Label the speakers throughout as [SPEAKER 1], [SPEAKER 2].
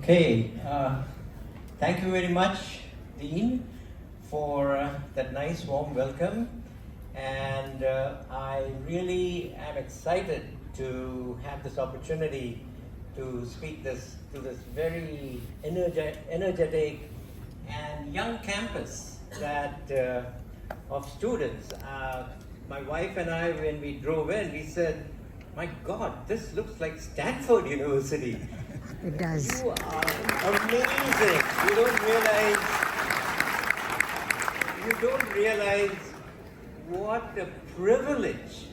[SPEAKER 1] Okay, thank you very much, Dean, for that nice warm welcome. And I really am excited to have this opportunity to speak to this very energetic and young campus of students. My wife and I, when we drove in, we said, "My God, this looks like Stanford University."
[SPEAKER 2] It does.
[SPEAKER 1] You are amazing. You don't realize what a privilege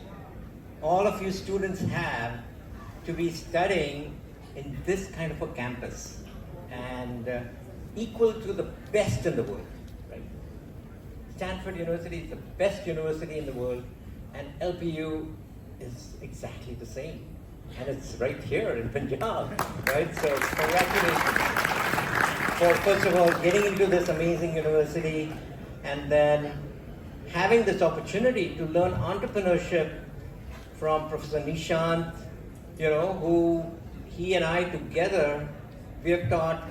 [SPEAKER 1] all of you students have to be studying in this kind of a campus and equal to the best in the world, right? Stanford University is the best university in the world, and LPU is exactly the same. And it's right here in Punjab, right? So congratulations for, first of all, getting into this amazing university and then having this opportunity to learn entrepreneurship from Professor Nishant, who he and I together, we have taught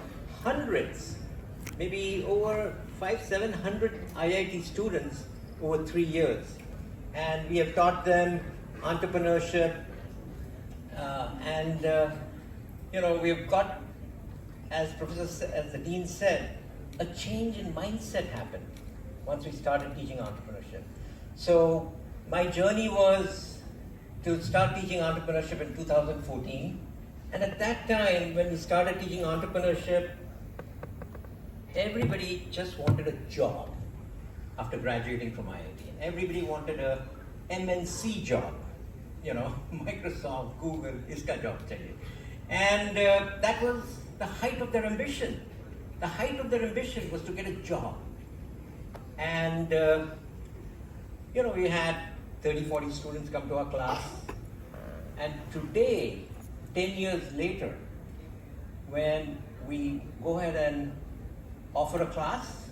[SPEAKER 1] hundreds, maybe over 500-700 IIT students over 3 years. And we have taught them entrepreneurship, we've got, as the Dean said, a change in mindset happened once we started teaching entrepreneurship. So my journey was to start teaching entrepreneurship in 2014. And at that time, when we started teaching entrepreneurship, everybody just wanted a job after graduating from IIT. Everybody wanted a MNC job. Microsoft, Google, iska job chahiye. And that was the height of their ambition. The height of their ambition was to get a job. And, we had 30-40 students come to our class. And today, 10 years later, when we go ahead and offer a class,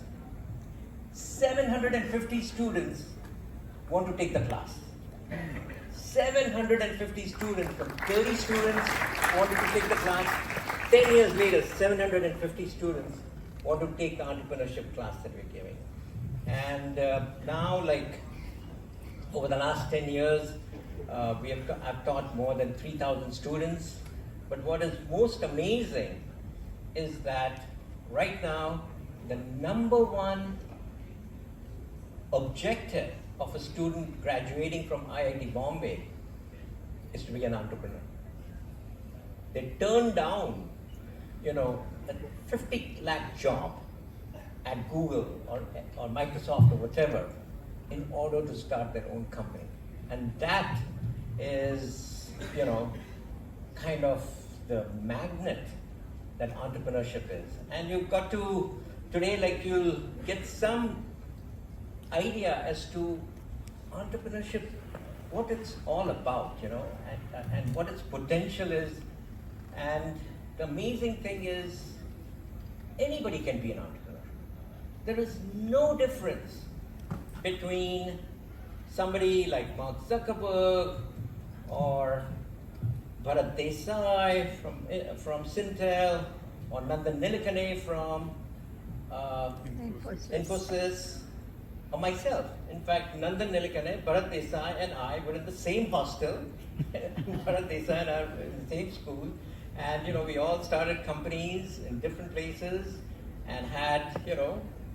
[SPEAKER 1] 750 students want to take the class. 750 students, from 30 students wanted to take the class. 10 years later, 750 students want to take the entrepreneurship class that we're giving. And now, over the last 10 years, I've taught more than 3,000 students. But what is most amazing is that right now, the number one objective of a student graduating from IIT Bombay is to be an entrepreneur. They turn down, a 50 lakh job at Google or Microsoft or whatever in order to start their own company. And that is, kind of the magnet that entrepreneurship is. And you've got to, today, you'll get some idea as to entrepreneurship, what it's all about, and what its potential is. And the amazing thing is, anybody can be an entrepreneur. There is no difference between somebody like Mark Zuckerberg or Bharat Desai from Sintel or Nandan Nilekane from Infosys. Or myself. In fact, Nandan Nilekane, Bharat Desai and I were in the same hostel. Bharat Desai and I were in the same school. And, we all started companies in different places and had,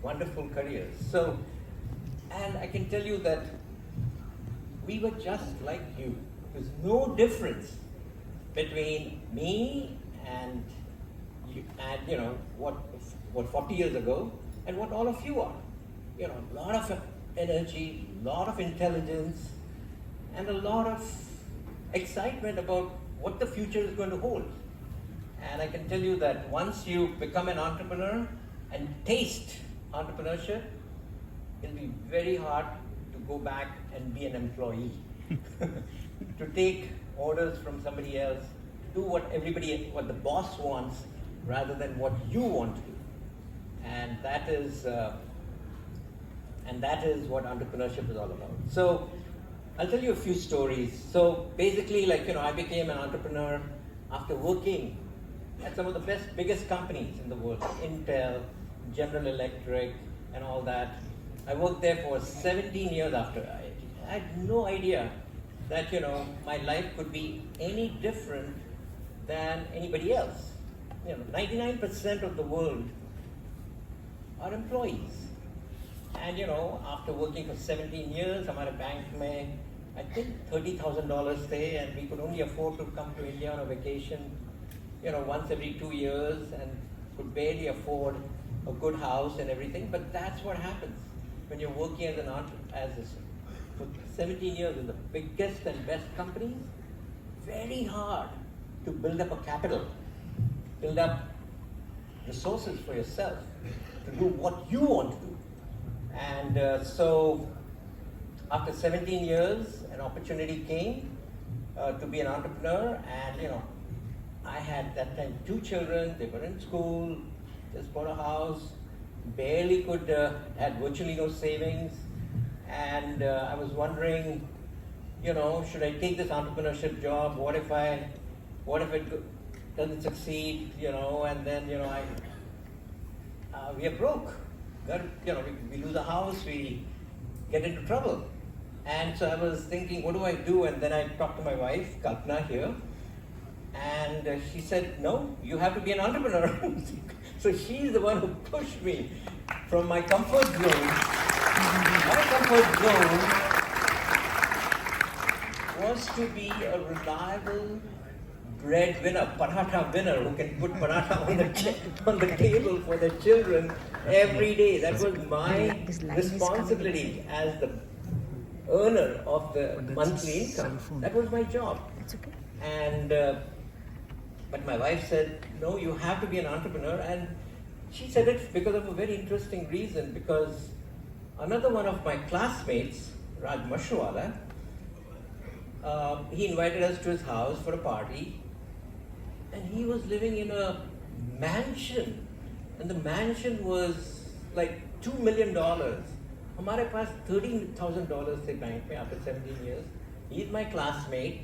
[SPEAKER 1] wonderful careers. So, and I can tell you that we were just like you. There's no difference between me and you, and, what 40 years ago and what all of you are. A lot of energy, a lot of intelligence, and a lot of excitement about what the future is going to hold. And I can tell you that once you become an entrepreneur and taste entrepreneurship, it'll be very hard to go back and be an employee. To take orders from somebody else, do what the boss wants rather than what you want to do. And that is what entrepreneurship is all about. So I'll tell you a few stories. So basically, I became an entrepreneur after working at some of the biggest companies in the world, Intel, General Electric, and all that. I worked there for 17 years after IIT. I had no idea that, my life could be any different than anybody else. 99% of the world are employees. And, after working for 17 years, हमारे bank में, I think $30,000 stay, and we could only afford to come to India on a vacation, once every 2 years, and could barely afford a good house and everything. But that's what happens when you're working as an entrepreneur, for 17 years in the biggest and best companies. Very hard to build up a capital, build up resources for yourself to do what you want to do. And so after 17 years, an opportunity came to be an entrepreneur, and I had that time 2 children. They were in school, just bought a house, barely could, had virtually no savings, and I was wondering, should I take this entrepreneurship job? What if it doesn't succeed? And then we are broke. We lose a house, we get into trouble. And so I was thinking, what do I do? And then I talked to my wife, Kalpana, here, and she said, no, you have to be an entrepreneur. So she's the one who pushed me from my comfort zone. My comfort zone was to be a reliable breadwinner, paratha winner, who can put paratha on the table for their children every day. That was my responsibility as the earner of the monthly income. That was my job. And but my wife said, no, you have to be an entrepreneur. And she said it because of a very interesting reason, because another one of my classmates, Raj Mashwala, he invited us to his house for a party, and he was living in a mansion, and the mansion was like $2 million. हमारे पास $13,000 थे bank में after 17 years. He's my classmate,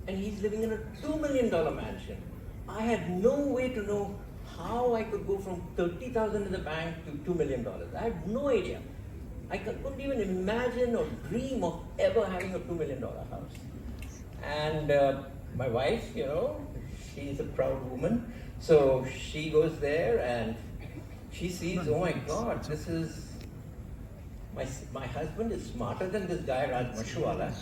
[SPEAKER 1] and he's living in a $2 million mansion. I had no way to know how I could go from 30,000 in the bank to $2 million. I had no idea. I couldn't even imagine or dream of ever having a $2 million house. And my wife, she's a proud woman. So she goes there and she sees, oh my God, this is, my husband is smarter than this guy, Raj Mashwala.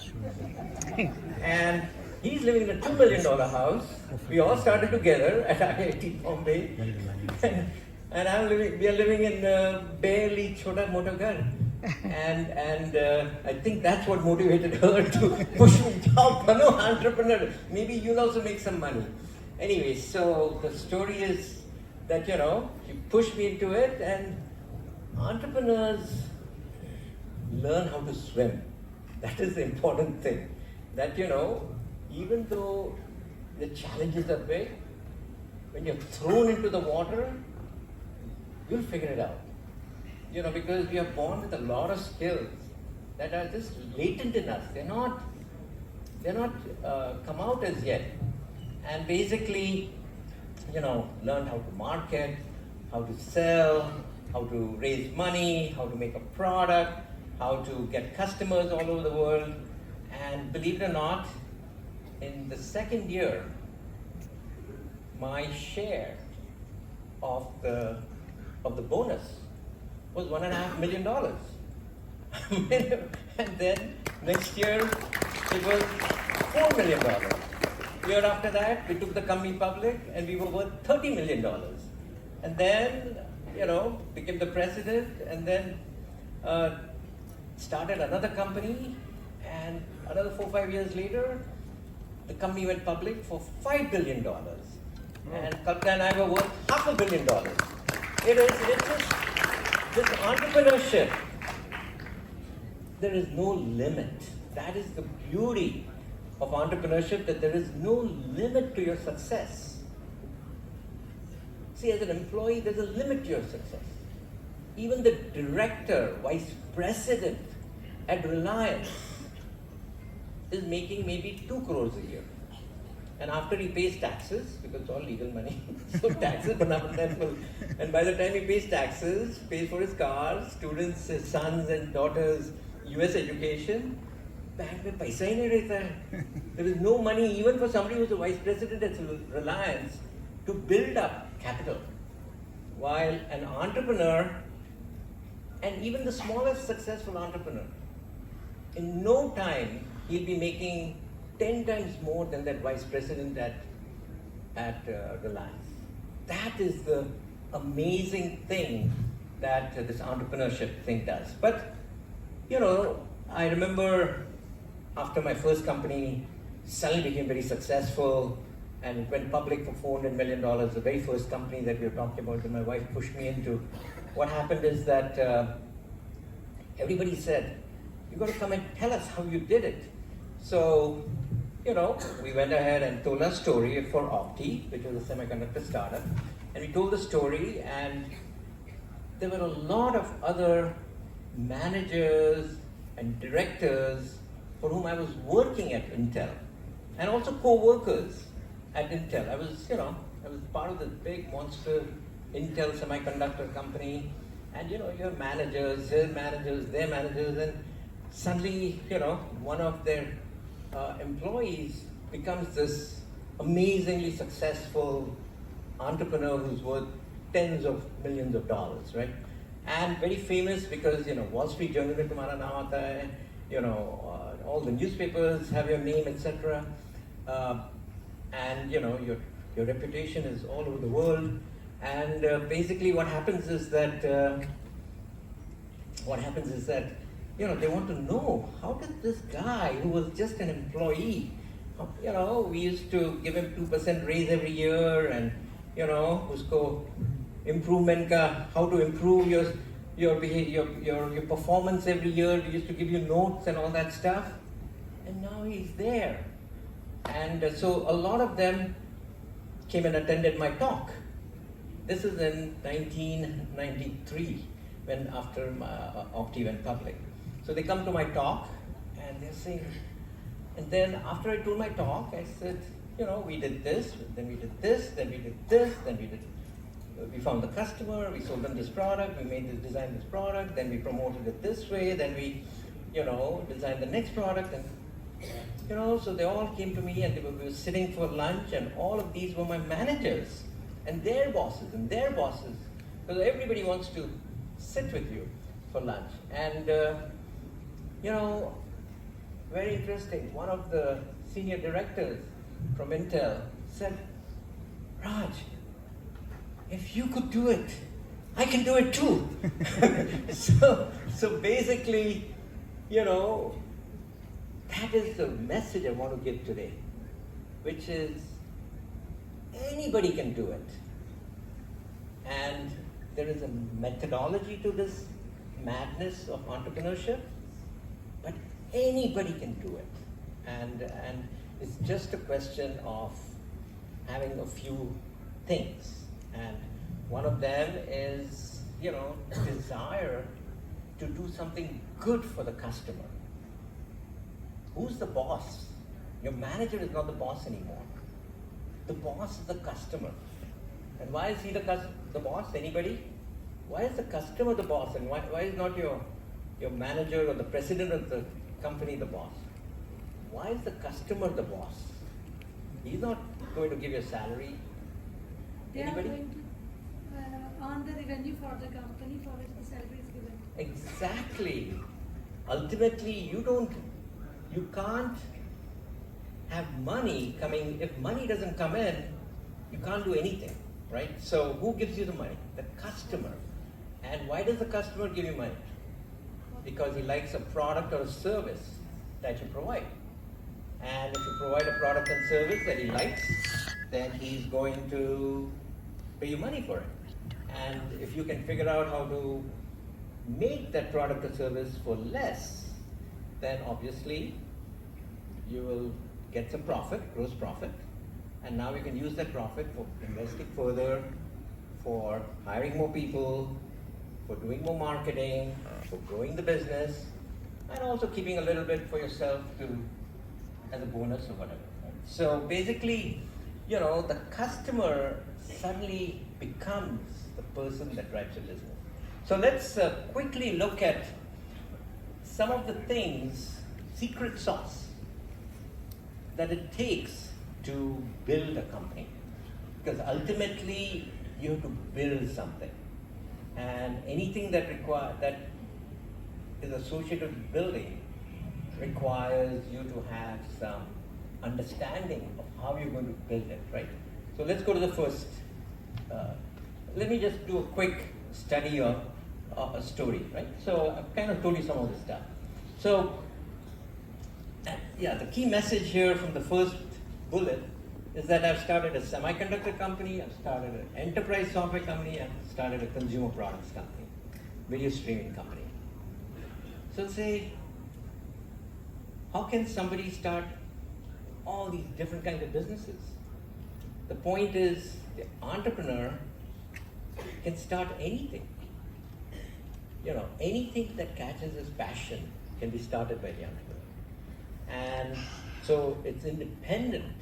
[SPEAKER 1] And he's living in a $2 million house. We all started together at IIT Bombay. And we are living in barely chota mota ghar. And I think that's what motivated her to push me down. No, entrepreneur. Maybe you'll also make some money. Anyway, so the story is that, she pushed me into it, and entrepreneurs learn how to swim. That is the important thing. That, even though the challenges are big, when you're thrown into the water, you'll figure it out. Because we are born with a lot of skills that are just latent in us. They're not come out as yet. And basically, learn how to market, how to sell, how to raise money, how to make a product, how to get customers all over the world. And believe it or not, in the second year, my share of the bonus was $1.5 million. And then next year it was $4 million. Year after that, we took the company public and we were worth $30 million. And then, became the president, and then started another company, and another 4 or 5 years later, the company went public for $5 billion. And Kalpana and I were worth $500 million. It's just this entrepreneurship. There is no limit. That is the beauty of entrepreneurship, that there is no limit to your success. See, as an employee, there's a limit to your success. Even the director, vice president at Reliance is making maybe 2 crores a year. And after he pays taxes, because it's all legal money, so taxes, and by the time he pays taxes, pays for his cars, students, his sons and daughters, US education, bank में पैसा ही नहीं रहता है. There is no money even for somebody who's a vice president at Reliance to build up capital. While an entrepreneur, and even the smallest successful entrepreneur, in no time he'll be making 10 times more than that vice president at Reliance. That is the amazing thing that this entrepreneurship thing does. But, you know, I remember after my first company suddenly became very successful and it went public for $400 million, the very first company that we were talking about that my wife pushed me into. What happened is that everybody said, you got to come and tell us how you did it. So, you know, we went ahead and told our story for Opti, which was a semiconductor startup. And we told the story, and there were a lot of other managers and directors for whom I was working at Intel, and also co-workers at Intel. I was part of this big monster Intel semiconductor company, and you know, your managers, their managers, and suddenly, you know, one of their employees becomes this amazingly successful entrepreneur who's worth tens of millions of dollars, right? And very famous because, you know, Wall Street Journal mein tumhara naam aata hai, you know, all the newspapers have your name, etc. And you know, your reputation is all over the world. And basically, what happens is that you know, they want to know, how did this guy who was just an employee, you know, we used to give him 2% raise every year, and you know, usko improvement ka, how to improve your behavior, your performance every year. We used to give you notes and all that stuff, and now he's there. And so a lot of them came and attended my talk. This is in 1993, when after Opti went public. So they come to my talk and they're saying, and then after I told my talk, I said, you know, we did this, then we did this, then we did this, then we found the customer, we sold them this product, we made this, designed this product, then we promoted it this way, then we, you know, designed the next product, and you know, so they all came to me and we were sitting for lunch, and all of these were my managers and their bosses and their bosses, because everybody wants to sit with you for lunch. And you know, very interesting, one of the senior directors from Intel said, Raj, if you could do it, I can do it too. So basically, you know, that is the message I want to give today, which is anybody can do it. And there is a methodology to this madness of entrepreneurship, but anybody can do it. And it's just a question of having a few things. And one of them is, you know, desire to do something good for the customer. Who's the boss? Your manager is not the boss anymore. The boss is the customer. And why is he the boss? Anybody? Why is the customer the boss? And why is not your manager or the president of the company the boss? Why is the customer the boss? He's not going to give you a salary. Anybody?
[SPEAKER 2] They are going to earn the revenue for the company for which the salary is given.
[SPEAKER 1] Exactly. Ultimately, you can't have money coming. If money doesn't come in, you can't do anything, right? So who gives you the money? The customer. And why does the customer give you money? Because he likes a product or a service that you provide. And if you provide a product and service that he likes, then he's going to pay you money for it. And if you can figure out how to make that product or service for less, then obviously you will get some profit, gross profit, and now you can use that profit for investing further, for hiring more people, for doing more marketing, for growing the business, and also keeping a little bit for yourself to as a bonus or whatever. Right? So basically, the customer suddenly becomes the person that drives your business. So let's quickly look at some of the things, secret sauce, that it takes to build a company. Because ultimately, you have to build something. And anything that is associated with building requires you to have some understanding of how you're going to build it, right? So let's go to the first. Let me just do a quick study of a story, right? So I've kind of told you some of this stuff. So, the key message here from the first bullet is that I've started a semiconductor company, I've started an enterprise software company, I've started a consumer products company, video streaming company. So say, how can somebody start all these different kinds of businesses? The point is, the entrepreneur can start anything. Anything that catches his passion can be started by the entrepreneur. And so it's independent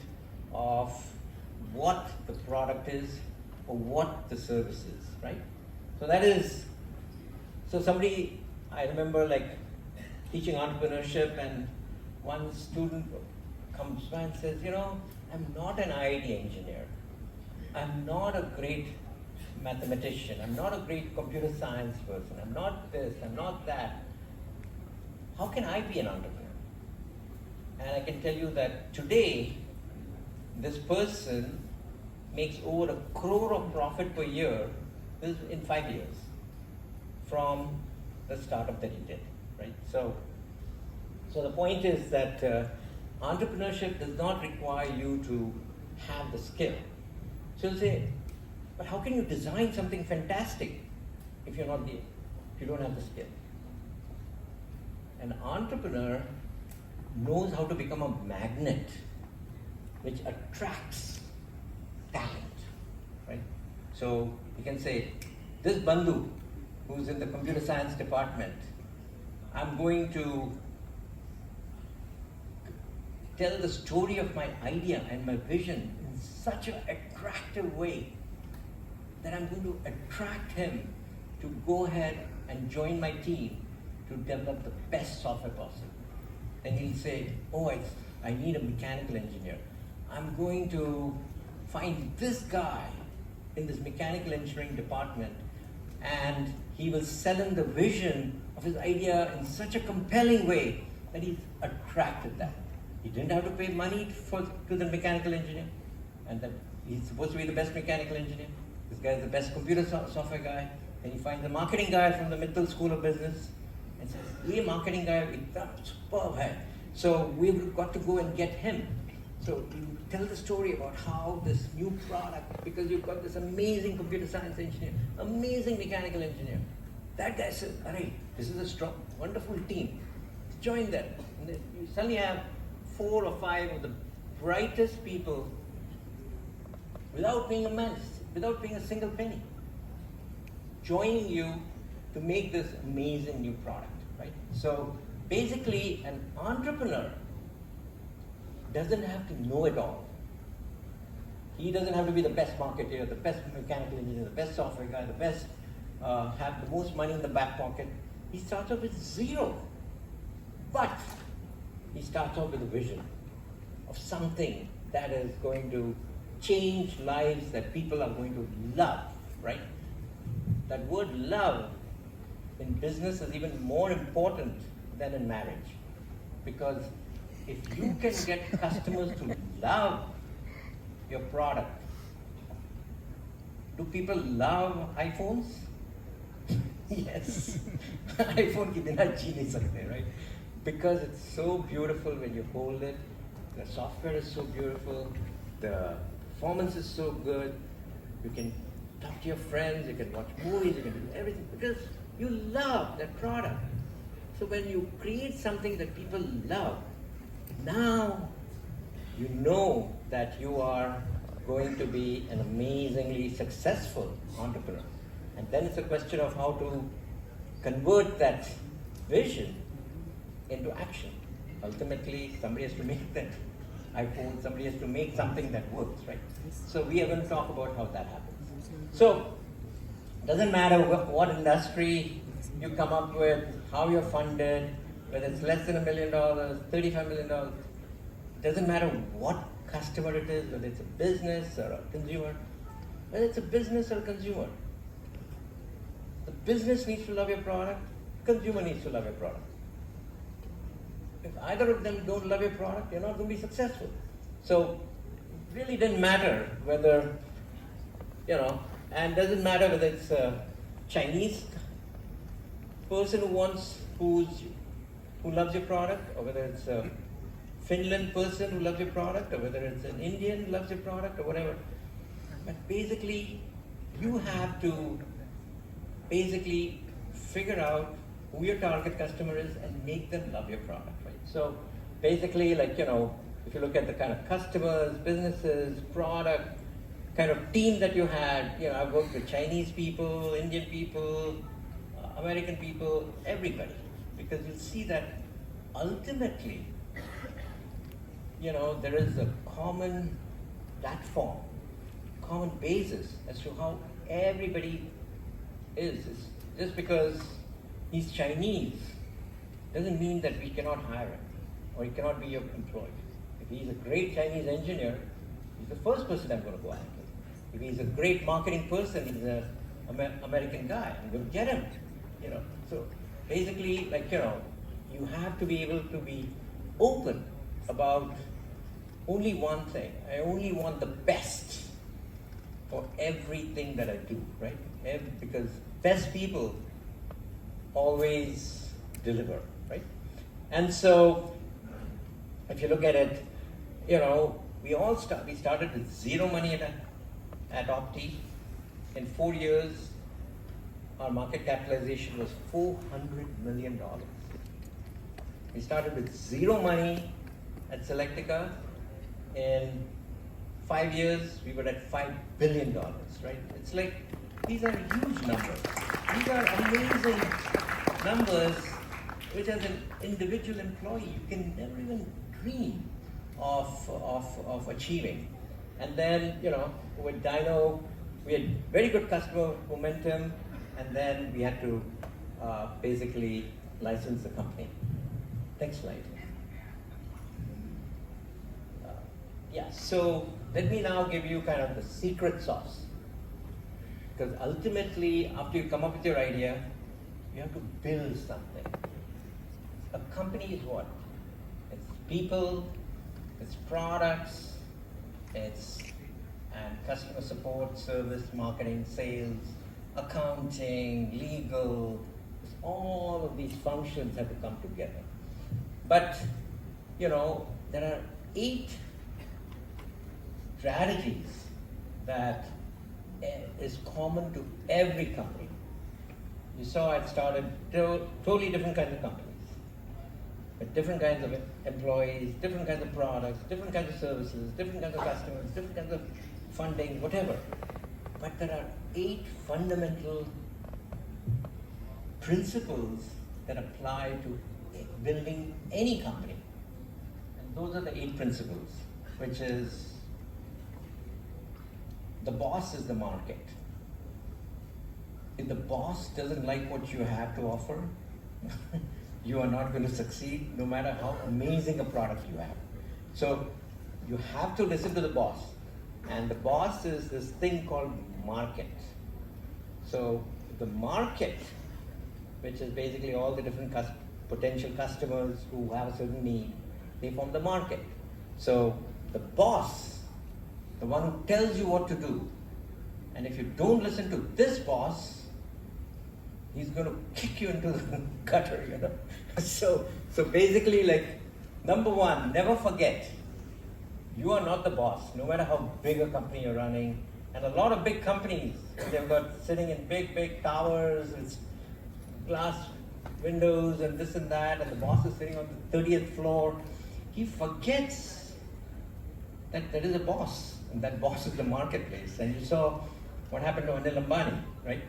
[SPEAKER 1] of what the product is or what the service is, right? So somebody, I remember teaching entrepreneurship, and one student comes by and says, I'm not an IT engineer. I'm not a great mathematician. I'm not a great computer science person. I'm not this, I'm not that. How can I be an entrepreneur? And I can tell you that today, this person makes over 1 crore of profit per year in 5 years from the startup that he did, right? So the point is that entrepreneurship does not require you to have the skill. So you'll say, but how can you design something fantastic if you don't have the skill? An entrepreneur knows how to become a magnet which attracts talent, right? So you can say, this Bandhu, who's in the computer science department, I'm going to tell the story of my idea and my vision in such an attractive way that I'm going to attract him to go ahead and join my team to develop the best software possible. And he'll say, I need a mechanical engineer. I'm going to find this guy in this mechanical engineering department, and he will sell him the vision of his idea in such a compelling way that he's attracted that. He didn't have to pay money to the mechanical engineer, and that he's supposed to be the best mechanical engineer. This guy is the best computer software guy. And he finds the marketing guy from the Mittal School of Business and says, "Hey, marketing guy, superb hai." So we've got to go and get him. So you tell the story about how this new product, because you've got this amazing computer science engineer, amazing mechanical engineer. That guy says, "Alright, this is a strong, wonderful team. Join them." And then you suddenly have 4 or 5 of the brightest people without paying a single penny, joining you to make this amazing new product, right? So basically, an entrepreneur doesn't have to know it all. He doesn't have to be the best marketer, the best mechanical engineer, the best software guy, the best, have the most money in the back pocket. He starts off with 0. But he starts off with a vision of something that is going to change lives, that people are going to love, right? That word love in business is even more important than in marriage. Because if you can get customers to love your product, do people love iPhones? Yes. iPhone ki bina ji nahi sakte, right? Because it's so beautiful when you hold it, the software is so beautiful, the performance is so good, you can talk to your friends, you can watch movies, you can do everything because you love that product. So when you create something that people love, now you know that you are going to be an amazingly successful entrepreneur. And then it's a question of how to convert that vision into action. Ultimately, somebody has to make that iPhone, somebody has to make something that works, right? So we are going to talk about how that happens. So doesn't matter what industry you come up with, how you're funded, whether it's less than $1 million, $35 million, doesn't matter what customer it is, whether it's a business or a consumer, whether it's a business or a consumer. The business needs to love your product, consumer needs to love your product. If either of them don't love your product, you're not going to be successful. So it really doesn't matter whether, and doesn't matter whether it's a Chinese person who loves your product, or whether it's a Finland person who loves your product, or whether it's an Indian who loves your product, or whatever. But basically, you have to figure out who your target customer is and make them love your product, right? So basically, if you look at the kind of customers, businesses, product, kind of team that you had, I've worked with Chinese people, Indian people, American people, everybody, because you'll see that ultimately, there is a common platform, common basis as to how everybody is. Just because he's Chinese doesn't mean that we cannot hire him or he cannot be your employee. If he's a great Chinese engineer, he's the first person I'm going to go after. If he's a great marketing person, he's an American guy, I'm going to get him. So basically, you have to be able to be open about only one thing. I only want the best for everything that I do, right? Because best people always deliver, right? And so, if you look at it, we started with zero money at Opti. In 4 years, our market capitalization was $400 million. We started with zero money at Selectica. In 5 years, we were at $5 billion, right? It's like, these are huge numbers. These are amazing numbers, which as an individual employee, you can never even dream of achieving. And then, with Dino, we had very good customer momentum, and then we had to basically license the company. Next slide. So let me now give you kind of the secret sauce. Because ultimately, after you come up with your idea, you have to build something. A company is what? It's people, it's products, it's customer support, service, marketing, sales, accounting, legal. All of these functions have to come together. But, there are 8 strategies that is common to every company. You saw I started totally different kinds of companies, with different kinds of employees, different kinds of products, different kinds of services, different kinds of customers, different kinds of funding, whatever. But there are 8 fundamental principles that apply to building any company. And those are the 8 principles, which is the boss is the market. If the boss doesn't like what you have to offer, you are not going to succeed no matter how amazing a product you have. So you have to listen to the boss. And the boss is this thing called market. So the market, which is basically all the different potential customers who have a certain need, they form the market. So the boss, the one who tells you what to do, and if you don't listen to this boss, he's going to kick you into the gutter, So basically, number one, never forget, you are not the boss, no matter how big a company you're running. And a lot of big companies, they've got sitting in big towers with glass windows and this and that, and the boss is sitting on the 30th floor. He forgets that there is a boss, and that boss is the marketplace. And you saw what happened to Anil Ambani, right?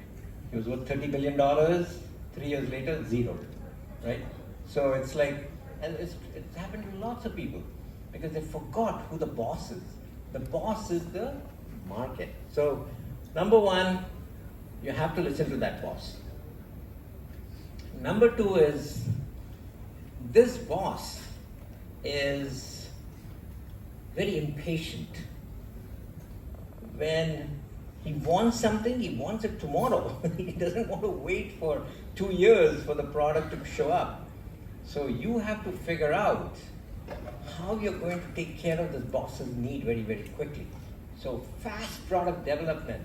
[SPEAKER 1] He was worth $30 billion, 3 years later, zero, right? So it's like, and it's happened to lots of people. because they forgot who the boss is. The boss is the market. So, number one, you have to listen to that boss. Number two is, this boss is very impatient. When he wants something, he wants it tomorrow. He doesn't want to wait for 2 years for the product to show up. So you have to figure out how you're going to take care of this boss's need very, very quickly. So fast product development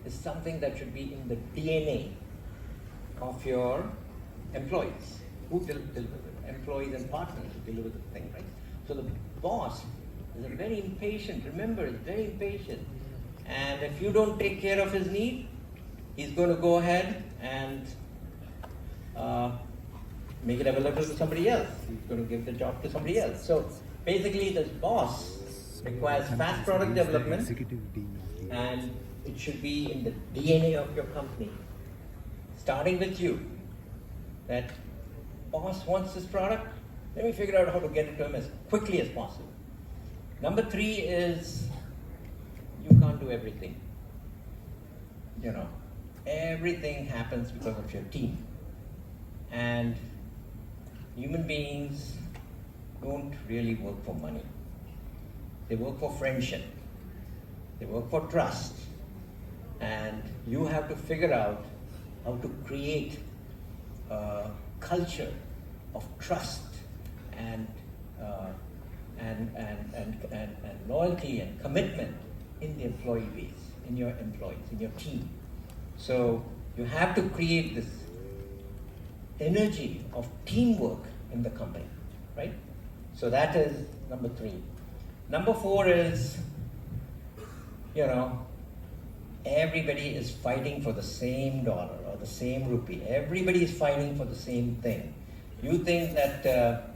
[SPEAKER 1] is something that should be in the DNA of your employees. Who deliver it? Employees and partners who deliver the thing, right? So the boss is a very impatient, remember, he's very impatient. And if you don't take care of his need, he's going to go ahead and make it available to somebody else. He's going to give the job to somebody else. So basically, this boss requires fast product development, and it should be in the DNA of your company, starting with you. That boss wants this product, let me figure out how to get it to him as quickly as possible. Number three is, you can't do everything. You know, everything happens because of your team. And human beings don't really work for money. They work for friendship. They work for trust. And you have to figure out how to create a culture of trust and loyalty and commitment in the employee base, in your employees, in your team. So you have to create this energy of teamwork in the company, right? So that is number three. Number four is, you know, everybody is fighting for the same dollar or the same rupee. Everybody is fighting for the same thing. You think that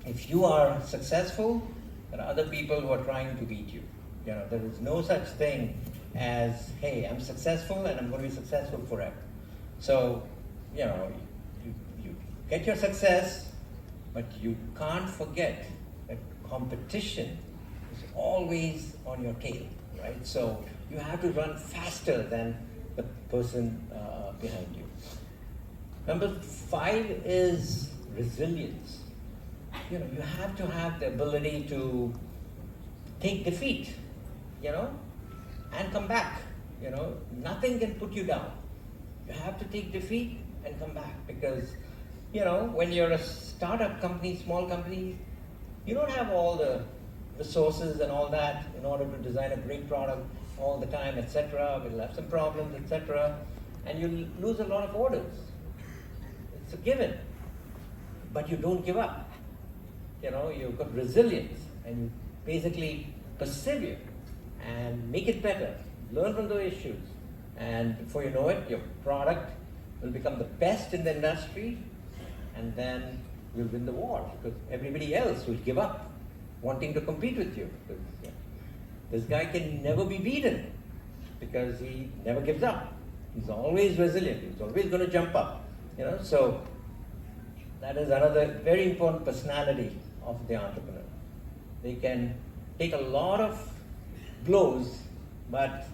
[SPEAKER 1] if you are successful, there are other people who are trying to beat you. You know, there is no such thing as, hey, I'm successful and I'm going to be successful forever. So, you know, you get your success, but you can't forget that competition is always on your tail, right? So you have to run faster than the person behind you. Number five is resilience. You know, you have to have the ability to take defeat, you know, and come back. You know, nothing can put you down. You have to take defeat and come back, because, you know, when you're a startup company, small company, you don't have all the resources and all that in order to design a great product all the time, etc. We'll have some problems, etc. And you'll lose a lot of orders. It's a given. But you don't give up. You know, you've got resilience, and you basically persevere and make it better. Learn from the issues. And before you know it, your product will become the best in the industry, and then you'll win the war, because everybody else will give up wanting to compete with you. Because, yeah, this guy can never be beaten because he never gives up. He's always resilient. He's always going to jump up. You know, so that is another very important personality of the entrepreneur. They can take a lot of blows, but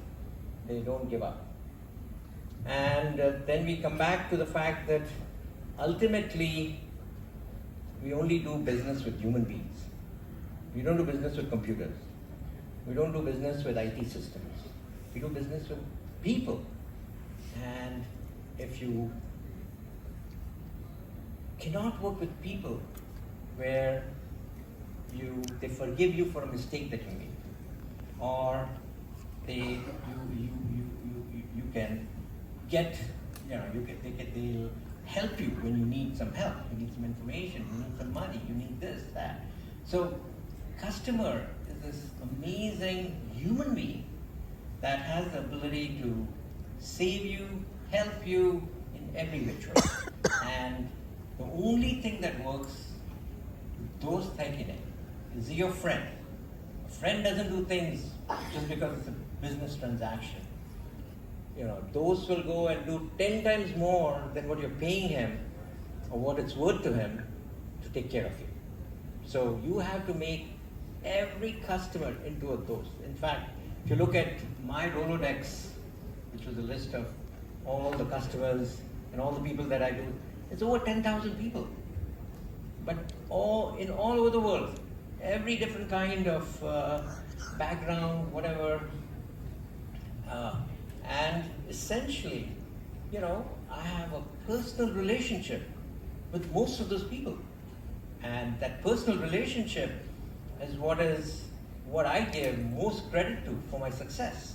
[SPEAKER 1] they don't give up. And then we come back to the fact that ultimately we only do business with human beings. We don't do business with computers. We don't do business with IT systems. We do business with people. And if you cannot work with people where they forgive you for a mistake that you made, or you can get, you know, they'll help you when you need some help, you need some information, you need some money, you need this, that. So customer is this amazing human being that has the ability to save you, help you in every which way. And the only thing that works with those 39 is your friend. A friend doesn't do things just because it's a business transaction. You know, those will go and do 10 times more than what you're paying him or what it's worth to him to take care of you. So you have to make every customer into a dose. In fact, if you look at my Rolodex, which was a list of all the customers and all the people that I do, it's over 10,000 people. But all over the world, every different kind of background, whatever. And essentially, I have a personal relationship with most of those people. And that personal relationship is what I give most credit to for my success.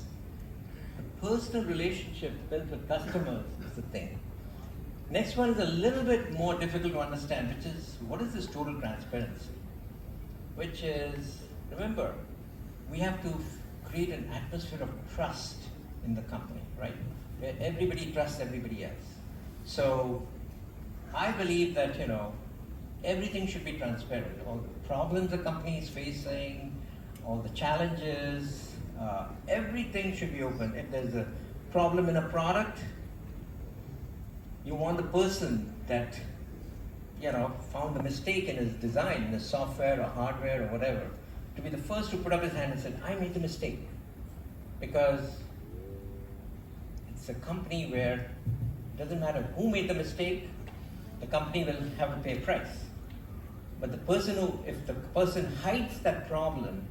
[SPEAKER 1] The personal relationship built with customers is the thing. Next one is a little bit more difficult to understand, which is, what is this total transparency? Which is, remember, we have to create an atmosphere of trust in the company, right? Where everybody trusts everybody else. So I believe that, everything should be transparent. All the problems the company is facing, all the challenges, everything should be open. If there's a problem in a product, you want the person that, found a mistake in his design, in his software or hardware or whatever, to be the first to put up his hand and say, I made the mistake. Because it's a company where it doesn't matter who made the mistake, the company will have to pay a price. But if the person hides that problem,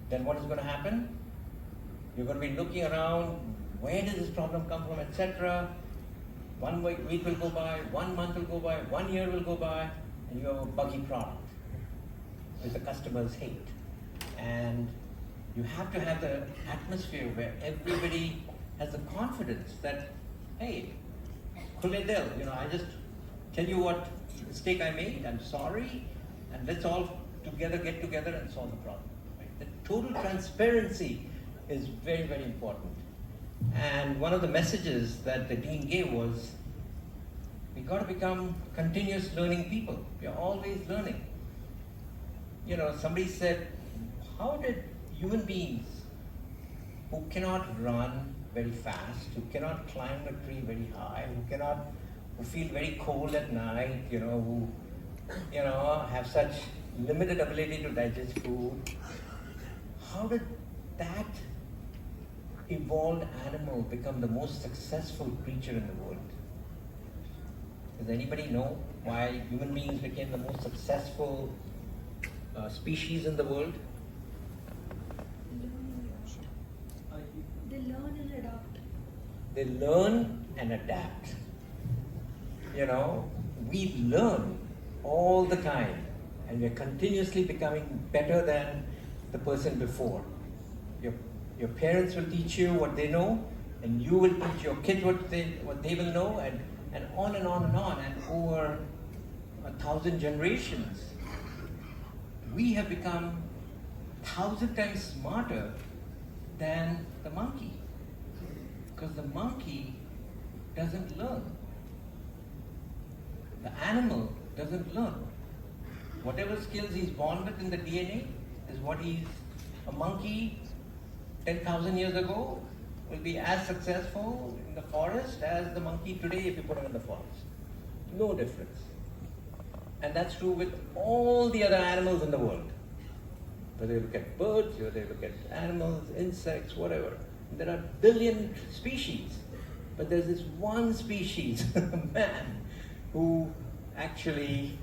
[SPEAKER 1] then what is going to happen? You're going to be looking around, where does this problem come from, etc. 1 week will go by, 1 month will go by, 1 year will go by, and you have a buggy product which the customers hate. And you have to have the atmosphere where everybody has the confidence that, hey, khule dil, I just tell you what mistake I made, I'm sorry, and let's all get together and solve the problem. Right? The total transparency is very, very important. And one of the messages that the dean gave was, we got to become continuous learning people. We are always learning. Somebody said, how did human beings who cannot run very fast, who cannot climb a tree very high, who feel very cold at night, who have such limited ability to digest food, how did that evolved animal become the most successful creature in the world? Does anybody know why human beings became the most successful species in the world?
[SPEAKER 2] They learn and adapt.
[SPEAKER 1] They learn and adapt. We learn all the time, and we're continuously becoming better than the person before. Your parents will teach you what they know, and you will teach your kids what they will know, and on and on and on. And over 1,000 generations, we have become 1,000 times smarter than the monkey. Because the monkey doesn't learn. The animal doesn't learn. Whatever skills he's born with in the DNA is what a monkey 10,000 years ago will be as successful in the forest as the monkey today if you put him in the forest. No difference. And that's true with all the other animals in the world. Whether you look at birds, whether you look at animals, insects, whatever. There are billion species, but there's this one species, man, who actually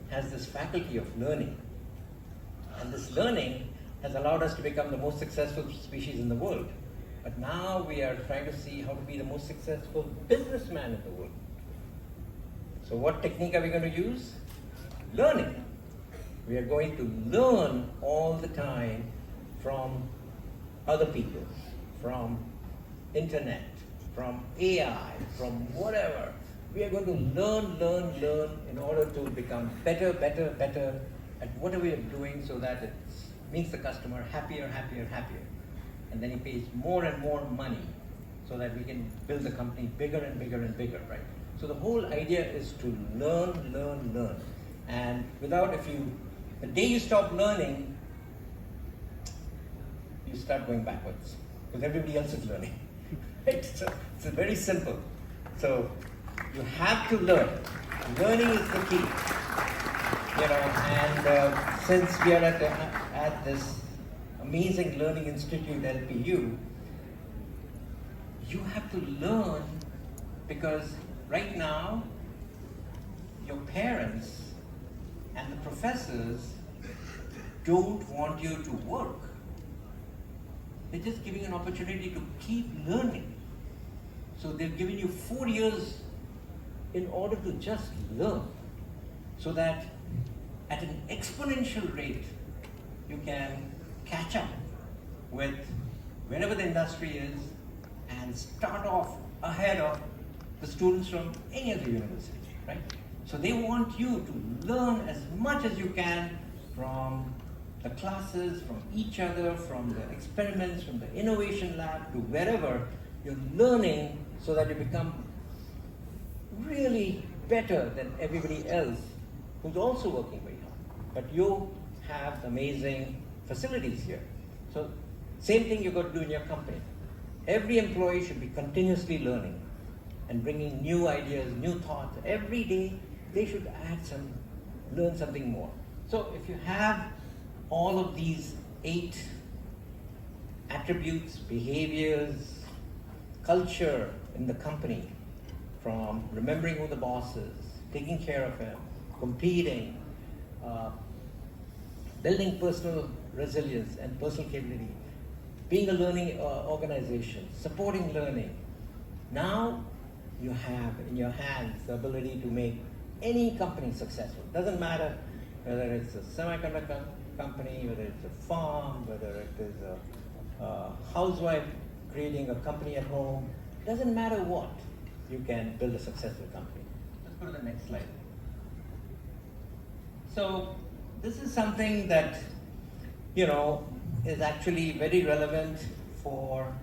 [SPEAKER 1] has this faculty of learning. And this learning has allowed us to become the most successful species in the world. But now we are trying to see how to be the most successful businessman in the world. So what technique are we going to use? Learning. We are going to learn all the time from other people, from internet, from AI, from whatever. We are going to learn in order to become better at whatever we are doing, so that it makes the customer happier. And then he pays more and more money so that we can build the company bigger and bigger, right? So the whole idea is to learn. And the day you stop learning, you start going backwards, because everybody else is learning. Right? So it's very simple. So you have to learn. Learning is the key. And since we are at at this amazing learning institute, LPU, you have to learn because right now, your parents and the professors don't want you to work. They're just giving you an opportunity to keep learning. So they've given you 4 years in order to just learn, so that at an exponential rate, you can catch up with wherever the industry is and start off ahead of the students from any other university, right? So they want you to learn as much as you can from the classes, from each other, from the experiments, from the innovation lab to wherever you're learning so that you become really better than everybody else who's also working very hard. But you have amazing facilities here. So same thing you've got to do in your company. Every employee should be continuously learning and bringing new ideas, new thoughts. Every day they should learn something more. So if you have all of these 8 attributes, behaviors, culture in the company, from remembering who the boss is, taking care of him, competing, building personal resilience and personal capability, being a learning organization, supporting learning. Now you have in your hands the ability to make any company successful. Doesn't matter whether it's a semiconductor company, whether it's a farm, whether it is a housewife creating a company at home. Doesn't matter what, you can build a successful company. Let's go to the next slide. So this is something that, is actually very relevant for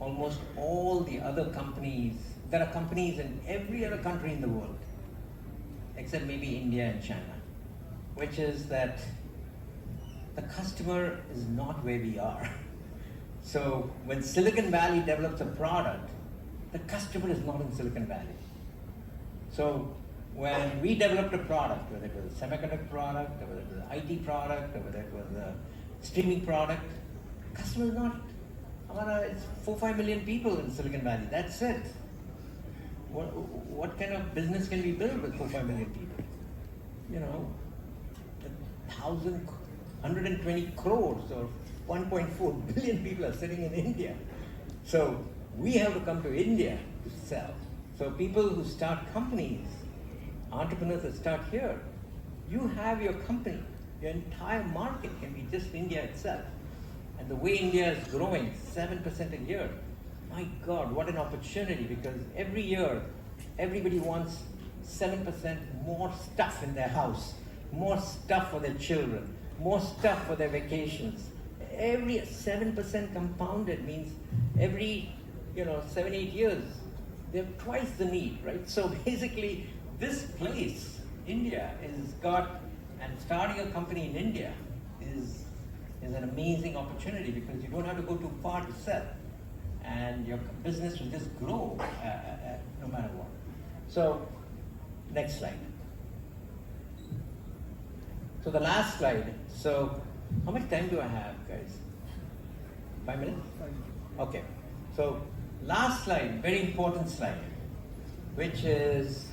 [SPEAKER 1] almost all the other companies. There are companies in every other country in the world, except maybe India and China, which is that the customer is not where we are. So when Silicon Valley develops a product, the customer is not in Silicon Valley. So when we developed a product, whether it was a semiconductor product, or whether it was an IT product, or whether it was a streaming product, customer is not, it's 4-5 million people in Silicon Valley, that's it. What kind of business can we build with 4-5 million people? 120 crores or 1.4 billion people are sitting in India. So we have to come to India to sell. So people who start companies, entrepreneurs that start here, you have your company. Your entire market can be just India itself. And the way India is growing, 7% a year, my God, what an opportunity, because every year, everybody wants 7% more stuff in their house, more stuff for their children, more stuff for their vacations. Every 7% compounded means every 7-8 years, they have twice the need, right? So basically, this place, India, is got, and starting a company in India is an amazing opportunity because you don't have to go too far to sell, and your business will just grow no matter what. So, next slide. So the last slide. So, how much time do I have, guys? 5 minutes? Okay. So, last slide, very important slide, which is,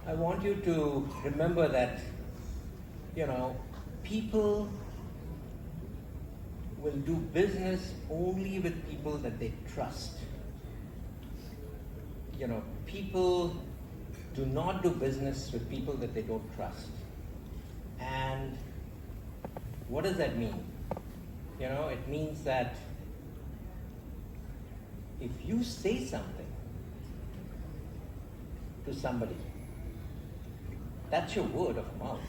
[SPEAKER 1] I want you to remember that, people will do business only with people that they trust. People do not do business with people that they don't trust. And what does that mean? It means that if you say something to somebody, that's your word of mouth.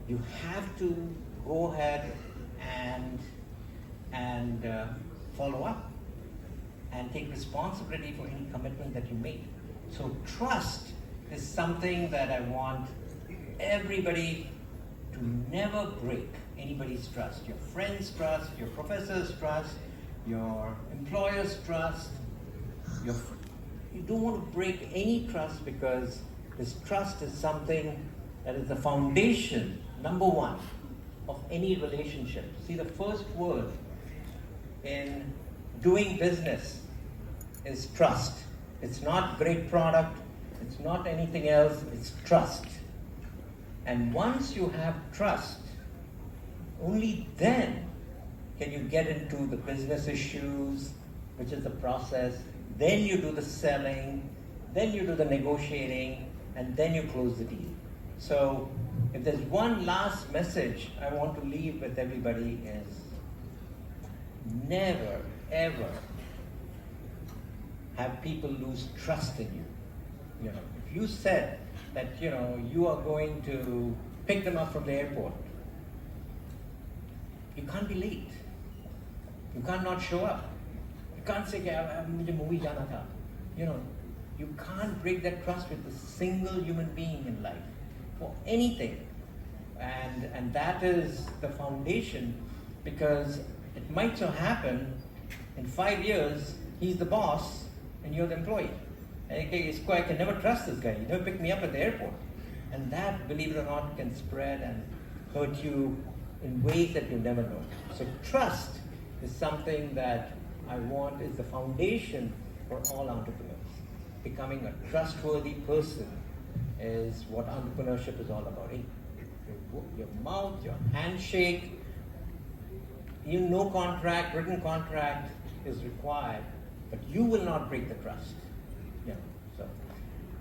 [SPEAKER 1] You have to go ahead and follow up and take responsibility for any commitment that you make. So trust is something that I want everybody to never break anybody's trust. Your friends' trust, your professors' trust, your employers' trust. You don't want to break any trust, because this trust is something that is the foundation number one of any relationship. See, the first word in doing business is trust. It's not great product, it's not anything else, it's trust. And once you have trust, only then can you get into the business issues, which is the process, then you do the selling, then you do the negotiating, and then you close the deal. So if there's one last message I want to leave with everybody is never, ever have people lose trust in you. You know, if you said that, you know, you are going to pick them up from the airport, you can't be late. You can't not show up. You can't say, "Mujhe movie jana tha." You know, you can't break that trust with a single human being in life for anything. And that is the foundation, because it might so happen in 5 years, he's the boss and you're the employee. And I can never trust this guy. He never picked me up at the airport. And that, believe it or not, can spread and hurt you in ways that you never know. So trust is something that I want is the foundation for all entrepreneurs. Becoming a trustworthy person is what entrepreneurship is all about. Your mouth, your handshake, even no contract, written contract is required, but you will not break the trust. Yeah. So,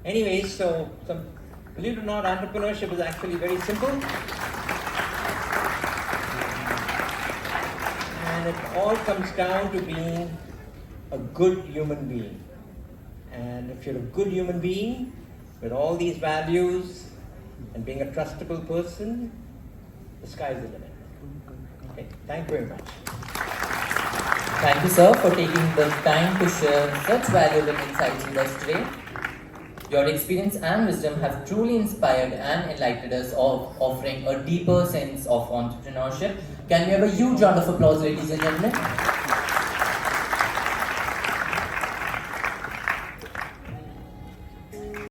[SPEAKER 1] anyways, believe it or not, entrepreneurship is actually very simple. And it all comes down to being a good human being. And if you're a good human being with all these values and being a trustable person, the sky's the limit. Okay, thank you very much.
[SPEAKER 3] Thank you, sir, for taking the time to share such valuable insights with us today. Your experience and wisdom have truly inspired and enlightened us of offering a deeper sense of entrepreneurship. Can we have a huge round of applause, ladies and gentlemen?